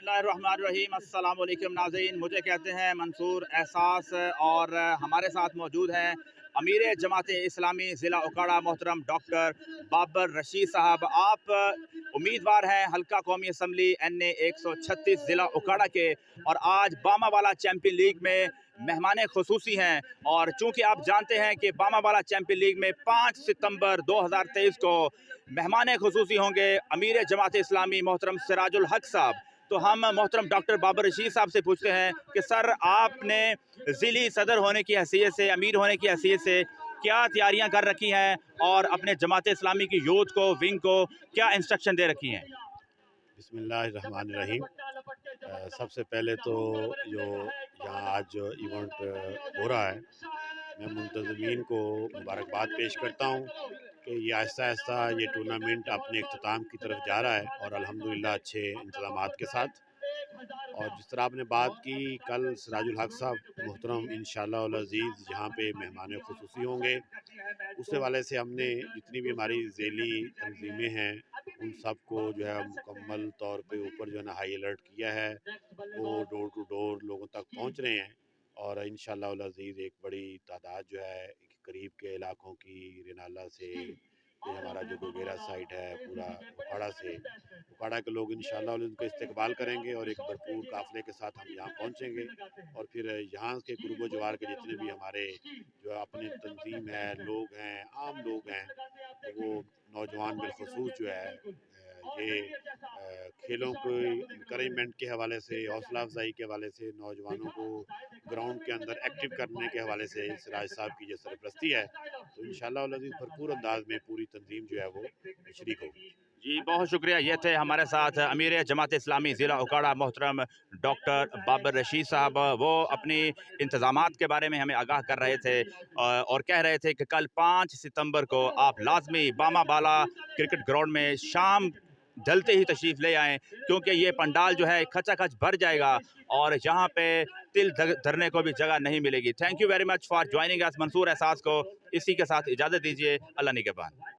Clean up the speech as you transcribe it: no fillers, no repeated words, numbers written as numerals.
बिस्मिल्लाहिर्रहमानिर्रहीम। अस्सलाम वालेकुम नाज़रीन, मुझे कहते हैं मंसूर एहसास और हमारे साथ मौजूद हैं अमीर जमात इस्लामी ज़िला उकाड़ा मोहतरम डॉक्टर बाबर रशीद साहब। आप उम्मीदवार हैं हल्का कौमी असम्बली NA 136 ज़िला उकाड़ा के और आज बामावाला चैम्पियन लीग में मेहमान खुसूसी हैं। और चूँकि आप जानते हैं कि बामावाला चैम्पियन लीग में 5 सितंबर 2023 को मेहमान खुसूसी होंगे अमीर जमात इस्लामी मोहतरम सिराजुल हक साहब। तो हम मोहतरम डॉक्टर बाबर रशीद साहब से पूछते हैं कि सर, आपने ज़िली सदर होने की हैसियत से, अमीर होने की हैसियत से क्या तैयारियां कर रखी हैं और अपने जमात इस्लामी की यूथ को, विंग को क्या इंस्ट्रक्शन दे रखी हैं? बिस्मिल्लाहिर्रहमानिर्रहीम। सबसे पहले तो जो यहाँ आज जो इवेंट हो रहा है, मैं मुंतज़मीन को मुबारकबाद पेश करता हूँ कि ये आहिस्ता आहिस्ता ये टूर्नामेंट अपने इख्तिताम की तरफ जा रहा है और अल्हम्दुलिल्लाह अच्छे इंतज़ामात के साथ। और जिस तरह आपने बात की, कल सिराजुल हक साहब मोहतरम इंशाअल्लाह अल अज़ीज़ यहाँ पे मेहमान खुसूसी होंगे। उस हवाले से हमने जितनी भी हमारी ज़ैली तंजीमें हैं उन सब को जो है मुकम्मल तौर पे ऊपर जो है ना हाई अलर्ट किया है। वो डोर टू डोर लोगों तक पहुंच रहे हैं और इंशाअल्लाह अल अज़ीज़ एक बड़ी तादाद जो है करीब के इलाकों की, रेनाला से, ये हमारा जो गोगेरा साइड है, पूरा उखाड़ा से, उखाड़ा के लोग इंशाअल्लाह उनका इस्तकबाल करेंगे और एक भरपूर काफ़िले के साथ हम यहाँ पहुँचेंगे। और फिर यहाँ के कुर्बो जवार के जितने भी हमारे जो अपनी तंजीम है, लोग हैं, आम लोग हैं, तो वो नौजवान बिलखसूस जो है ये खेलों को इंकरेजमेंट के हवाले से, हौसला अफजाई के हवाले से, नौजवानों को ग्राउंड के अंदर एक्टिव करने के हवाले से सिराज साहब की जो सरपरस्ती है, तो इंशाअल्लाह अल अज़ीज़ भरपूर अंदाज में पूरी तंजीम जो है वो शरीक होगी। जी, बहुत शुक्रिया। ये थे हमारे साथ अमीर जमात इस्लामी ज़िला उकाड़ा मोहतरम डॉक्टर बाबर रशीद साहब। वो अपनी इंतज़ामात के बारे में हमें आगाह कर रहे थे और कह रहे थे कि कल 5 सितंबर को आप लाजमी बामावाला क्रिकेट ग्राउंड में शाम ढलते ही तशरीफ़ ले आएँ, क्योंकि ये पंडाल जो है खचाखच भर जाएगा और यहाँ पे तिल धरने को भी जगह नहीं मिलेगी। Thank you very much for joining us. Mansoor Ehsaas को इसी के साथ इजाज़त दीजिए। अल्लाह निगहबान।